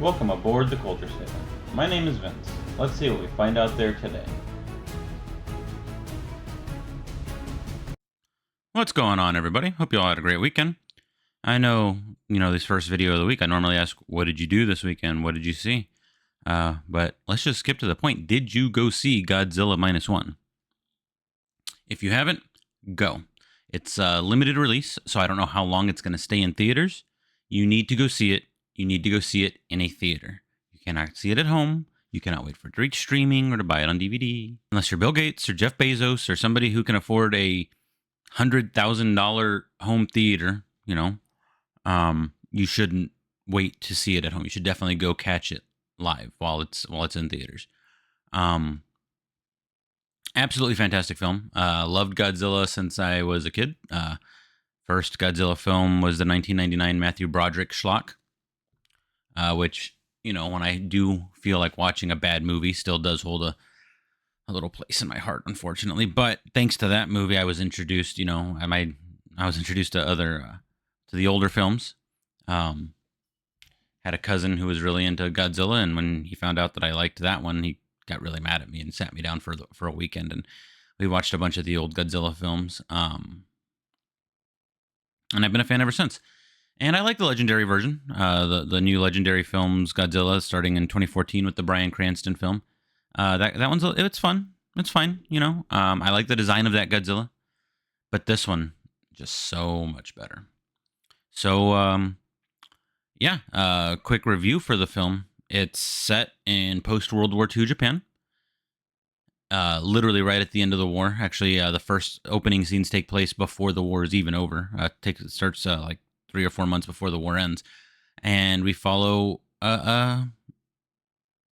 Welcome aboard the Culture Station. My name is Vince. Let's see what we find out there today. What's going on, everybody? Hope you all had a great weekend. I know, this first video of the week, I normally ask, what did you do this weekend? What did you see? But let's just skip to the point. Did you go see Godzilla -1? If you haven't, go. It's a limited release, so I don't know how long it's going to stay in theaters. You need to go see it. You need to go see it in a theater. You cannot see it at home. You cannot wait for it to reach streaming or to buy it on DVD. Unless you're Bill Gates or Jeff Bezos or somebody who can afford a $100,000 home theater, you shouldn't wait to see it at home. You should definitely go catch it live while it's in theaters. Absolutely fantastic film. Loved Godzilla since I was a kid. First Godzilla film was the 1999 Matthew Broderick schlock, which, when I do feel like watching a bad movie, still does hold a little place in my heart, unfortunately. But thanks to that movie, I was introduced, I was introduced to to the older films. Had a cousin who was really into Godzilla, and when he found out that I liked that one, he got really mad at me and sat me down for a weekend, and we watched a bunch of the old Godzilla films. And I've been a fan ever since. And I like the legendary version, the new legendary films, Godzilla, starting in 2014 with the Bryan Cranston film. That one's it's fun. It's fine, I like the design of that Godzilla, but this one just so much better. So quick review for the film. It's set in post World War II Japan. Literally right at the end of the war. Actually, the first opening scenes take place before the war is even over. It starts like 3 or 4 months before the war ends, and we follow a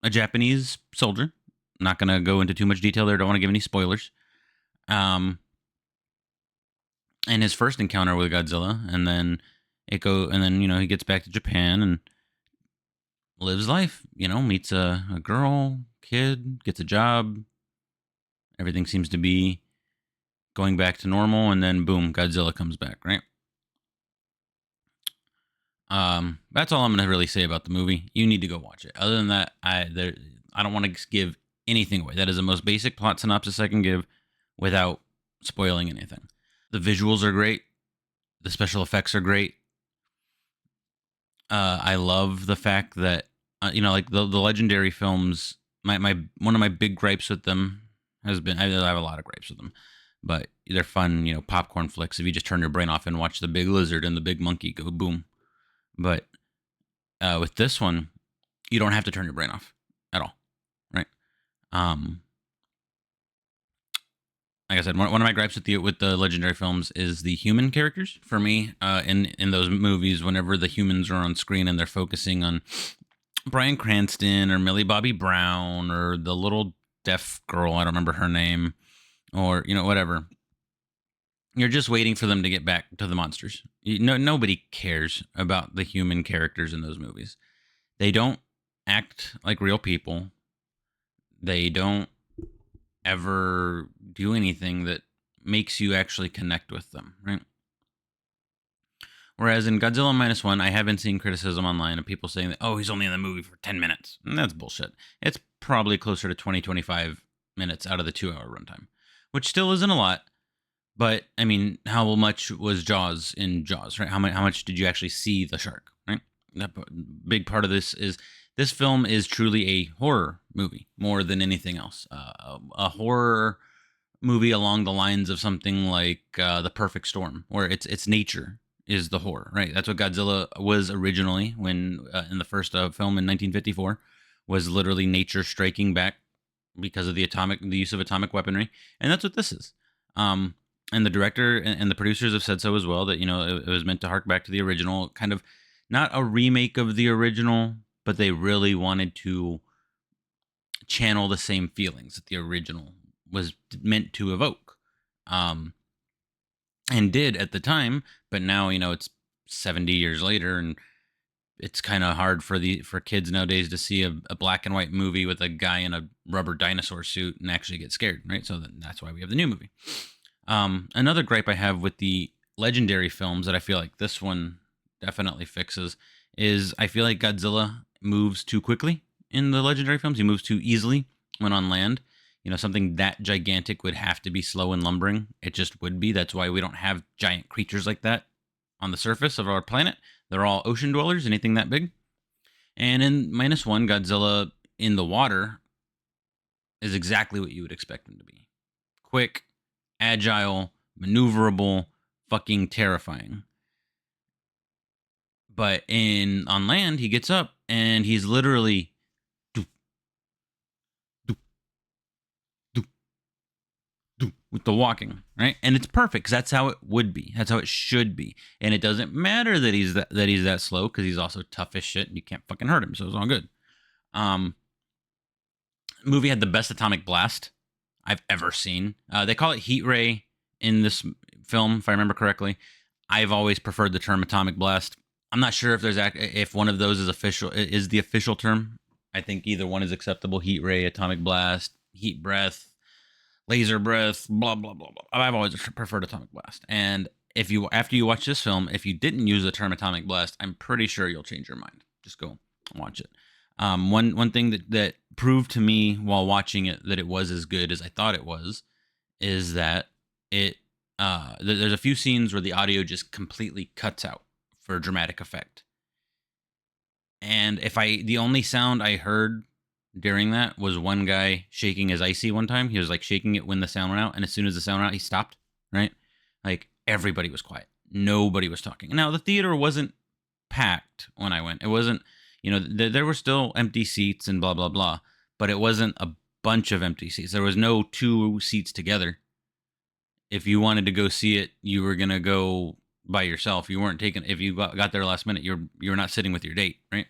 Japanese soldier. Not going to go into too much detail there. Don't want to give any spoilers. And his first encounter with Godzilla, and then he gets back to Japan and lives life. Meets a girl, kid, gets a job. Everything seems to be going back to normal, and then boom, Godzilla comes back, right? That's all I'm going to really say about the movie. You need to go watch it. Other than that, I don't want to give anything away. That is the most basic plot synopsis I can give without spoiling anything. The visuals are great. The special effects are great. I love the fact that like the legendary films. My one of my big gripes with them has been, I have a lot of gripes with them, but they're fun, popcorn flicks. If you just turn your brain off and watch the big lizard and the big monkey go boom. But with this one, you don't have to turn your brain off at all, right? Like I said, one of my gripes with the legendary films is the human characters. For me, in those movies, whenever the humans are on screen and they're focusing on Bryan Cranston or Millie Bobby Brown or the little deaf girl, I don't remember her name, or whatever. You're just waiting for them to get back to the monsters. Nobody cares about the human characters in those movies. They don't act like real people. They don't ever do anything that makes you actually connect with them, right? Whereas in Godzilla -1, I haven't seen criticism online of people saying that, oh, he's only in the movie for 10 minutes. And that's bullshit. It's probably closer to 20-25 minutes out of the 2-hour runtime, which still isn't a lot. But, I mean, how much was Jaws in Jaws, right? How much did you actually see the shark, right? That big part of this film is truly a horror movie more than anything else. A horror movie along the lines of something like The Perfect Storm, where it's nature is the horror, right? That's what Godzilla was originally when in the first film in 1954, was literally nature striking back because of the use of atomic weaponry, and that's what this is. And the director and the producers have said so as well, that it was meant to hark back to the original, kind of not a remake of the original, but they really wanted to channel the same feelings that the original was meant to evoke. And did at the time, but now it's 70 years later, and it's kind of hard for kids nowadays to see a black and white movie with a guy in a rubber dinosaur suit and actually get scared, right? So that's why we have the new movie. Another gripe I have with the legendary films that I feel like this one definitely fixes is I feel like Godzilla moves too quickly in the legendary films. He moves too easily when on land. Something that gigantic would have to be slow and lumbering. It just would be. That's why we don't have giant creatures like that on the surface of our planet. They're all ocean dwellers, anything that big. And in -1, Godzilla in the water is exactly what you would expect him to be. Quick, agile, maneuverable, fucking terrifying. But on land, he gets up and he's literally with the walking, right? And it's perfect because that's how it would be. That's how it should be. And it doesn't matter that he's that slow because he's also tough as shit and you can't fucking hurt him. So it's all good. Movie had the best atomic blast I've ever seen. They call it heat ray in this film, if I remember correctly. I've always preferred the term atomic blast. I'm not sure if one of those is the official term. I think either one is acceptable. Heat ray, atomic blast, heat breath, laser breath, blah blah blah blah. I've always preferred atomic blast. And after you watch this film, if you didn't use the term atomic blast, I'm pretty sure you'll change your mind. Just go watch it. One thing that proved to me while watching it that it was as good as I thought it was is that there's a few scenes where the audio just completely cuts out for dramatic effect. And the only sound I heard during that was one guy shaking his icy one time. He was like shaking it when the sound went out, and as soon as the sound went out, he stopped, right? Like everybody was quiet. Nobody was talking. Now the theater wasn't packed when I went. It wasn't, there were still empty seats and blah blah blah, but it wasn't a bunch of empty seats. There was no two seats together. If you wanted to go see it, you were gonna go by yourself. You weren't taking. If you got there last minute, you're not sitting with your date, right?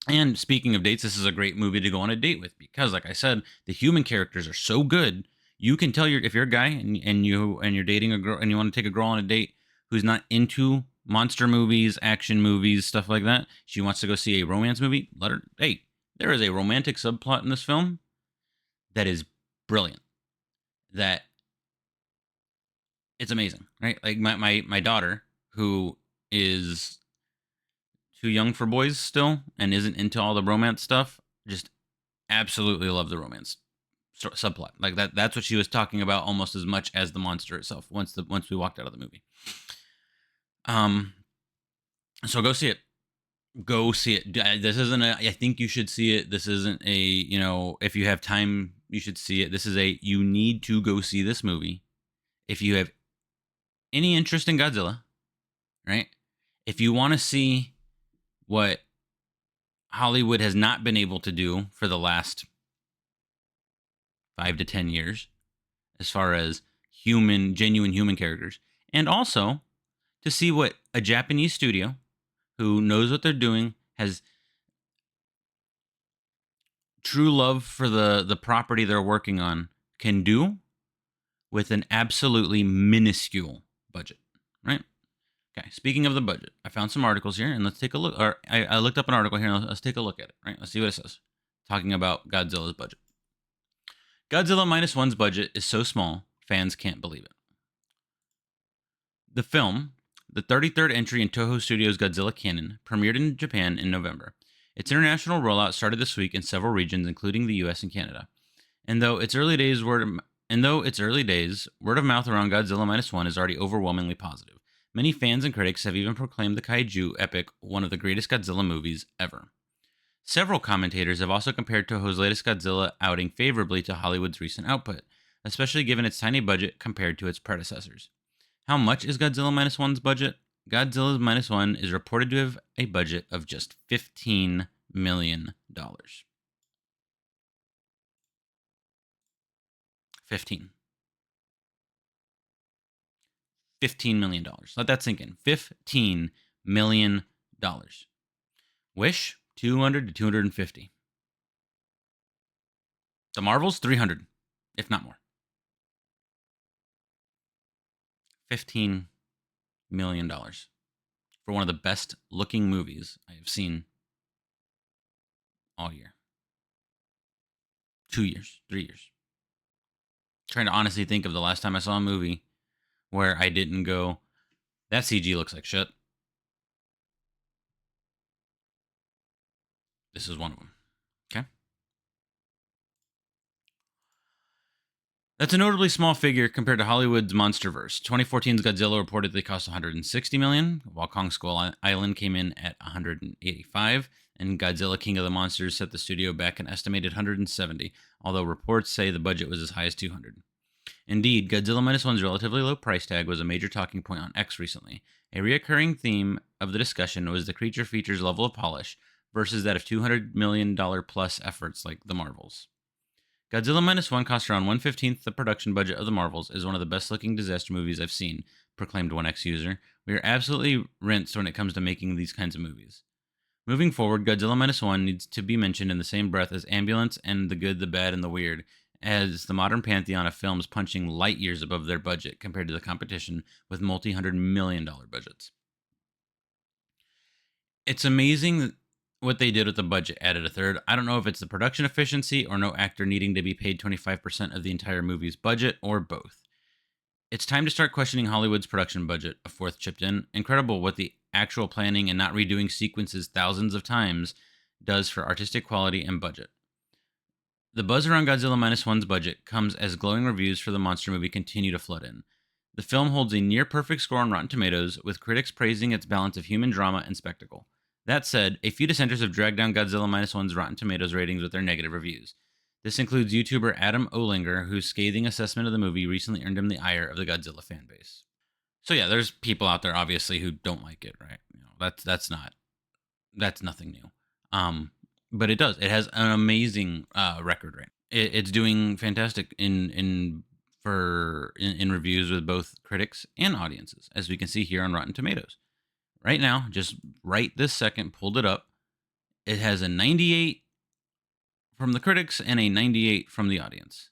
And speaking of dates, this is a great movie to go on a date with because, like I said, the human characters are so good. You can tell if you're a guy and you're dating a girl and you want to take a girl on a date who's not into monster movies, action movies, stuff like that. She wants to go see a romance movie. Let her. Hey, there is a romantic subplot in this film that is brilliant. That it's amazing, right? Like my daughter, who is too young for boys still and isn't into all the romance stuff, just absolutely love the romance subplot. Like that's what she was talking about almost as much as the monster itself once we walked out of the movie. So go see it. Go see it. This isn't I think you should see it. This isn't if you have time, you should see it. This is you need to go see this movie. If you have any interest in Godzilla, right? If you want to see what Hollywood has not been able to do for the last 5 to 10 years, as far as genuine human characters, and also to see what a Japanese studio who knows what they're doing, has true love for the property they're working on, can do with an absolutely minuscule budget, right? Okay, speaking of the budget, I found some articles here, and let's take a look. Or I looked up an article here, and let's take a look at it, right? Let's see what it says. Talking about Godzilla's budget. Godzilla -1's budget is so small, fans can't believe it. The film, the 33rd entry in Toho Studios' Godzilla canon, premiered in Japan in November. Its international rollout started this week in several regions, including the US and Canada. And though it's early days, word of mouth around Godzilla -1 is already overwhelmingly positive. Many fans and critics have even proclaimed the kaiju epic one of the greatest Godzilla movies ever. Several commentators have also compared Toho's latest Godzilla outing favorably to Hollywood's recent output, especially given its tiny budget compared to its predecessors. How much is Godzilla -1's budget? Godzilla -1 is reported to have a budget of just $15 million. 15. $15 million. Let that sink in. $15 million. Wish, 200 to 250. The Marvels, 300, if not more. $15 million for one of the best looking movies I have seen all year. 2 years, 3 years. Trying to honestly think of the last time I saw a movie where I didn't go, that CG looks like shit. This is one of them. Okay. That's a notably small figure compared to Hollywood's MonsterVerse. 2014's Godzilla reportedly cost $160 million, while Kong Skull Island came in at $185, and Godzilla King of the Monsters set the studio back an estimated $170, although reports say the budget was as high as $200. Indeed, Godzilla Minus One's relatively low price tag was a major talking point on X recently. A reoccurring theme of the discussion was the creature feature's level of polish versus that of $200 million plus efforts like the Marvels. Godzilla Minus One cost around 1/15 the production budget of the Marvels, is one of the best looking disaster movies I've seen, proclaimed one X user. We are absolutely rinsed when it comes to making these kinds of movies. Moving forward, Godzilla Minus One needs to be mentioned in the same breath as Ambulance and The Good, the Bad, and the Weird, as the modern pantheon of films punching light years above their budget compared to the competition with multi-$100 million budgets. It's amazing what they did with the budget, added a third. I don't know if it's the production efficiency or no actor needing to be paid 25% of the entire movie's budget, or both. It's time to start questioning Hollywood's production budget, a fourth chipped in. Incredible what the actual planning and not redoing sequences thousands of times does for artistic quality and budget. The buzz around Godzilla Minus One's budget comes as glowing reviews for the monster movie continue to flood in. The film holds a near-perfect score on Rotten Tomatoes, with critics praising its balance of human drama and spectacle. That said, a few dissenters have dragged down Godzilla Minus One's Rotten Tomatoes ratings with their negative reviews. This includes YouTuber Adam Olinger, whose scathing assessment of the movie recently earned him the ire of the Godzilla fanbase. So yeah, there's people out there obviously who don't like it, right? That's nothing new. But it does. It has an amazing record rate. It's doing fantastic in reviews with both critics and audiences, as we can see here on Rotten Tomatoes. Right now, just right this second, pulled it up. It has a 98 from the critics and a 98 from the audience.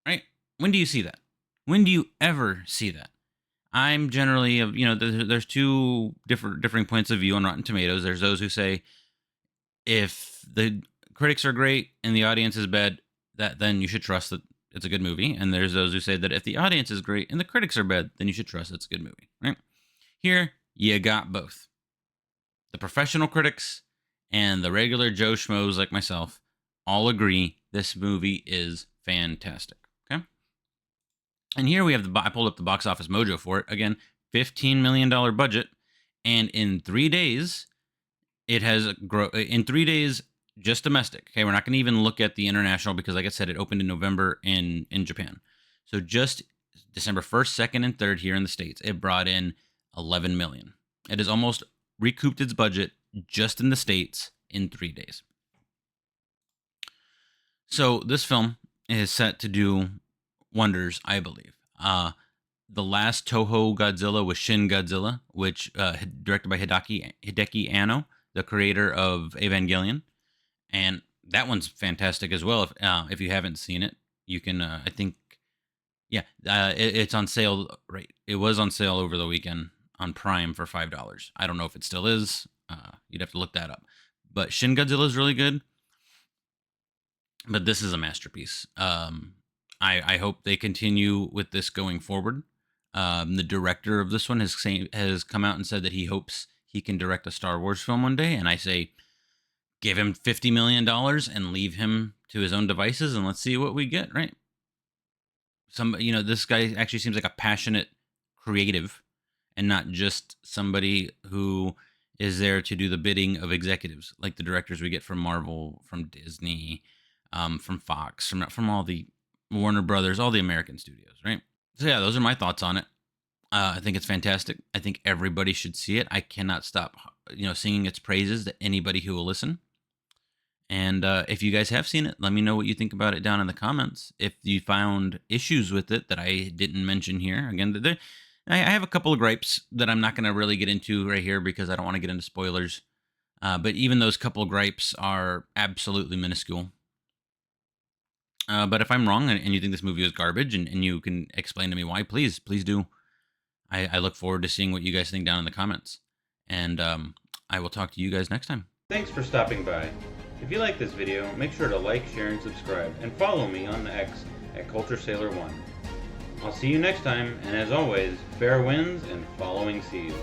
Right? When do you see that? When do you ever see that? I'm generally, there's two differing points of view on Rotten Tomatoes. There's those who say if the critics are great and the audience is bad, then you should trust that it's a good movie. And there's those who say that if the audience is great and the critics are bad, then you should trust it's a good movie, right? Here, you got both. The professional critics and the regular Joe Schmoes like myself all agree this movie is fantastic, okay? And here we have I pulled up the box office mojo for it. Again, $15 million budget. And in 3 days, it has in 3 days, just domestic. Okay, we're not going to even look at the international because, like I said, it opened in November in Japan. So just December 1st, 2nd, and 3rd here in the States, it brought in $11 million. It has almost recouped its budget just in the States in 3 days. So this film is set to do wonders, I believe. The last Toho Godzilla was Shin Godzilla, which directed by Hideki Anno, the creator of Evangelion. And that one's fantastic as well. If you haven't seen it, you can, I think, it's on sale, right? It was on sale over the weekend on Prime for $5. I don't know if it still is. You'd have to look that up. But Shin Godzilla is really good. But this is a masterpiece. I hope they continue with this going forward. The director of this one has come out and said that he hopes he can direct a Star Wars film one day. And I say, give him $50 million and leave him to his own devices, and let's see what we get, right? This guy actually seems like a passionate creative and not just somebody who is there to do the bidding of executives, like the directors we get from Marvel, from Disney, from Fox, from all the Warner Brothers, all the American studios, right? So yeah, those are my thoughts on it. I think it's fantastic. I think everybody should see it. I cannot stop, singing its praises to anybody who will listen. And if you guys have seen it, let me know what you think about it down in the comments. If you found issues with it that I didn't mention here, again, I have a couple of gripes that I'm not going to really get into right here because I don't want to get into spoilers. But even those couple of gripes are absolutely minuscule. But if I'm wrong and you think this movie is garbage and you can explain to me why, please do. I look forward to seeing what you guys think down in the comments. And I will talk to you guys next time. Thanks for stopping by. If you like this video, make sure to like, share, and subscribe, and follow me on the X at CultureSailor1. I'll see you next time, and as always, fair winds and following seas.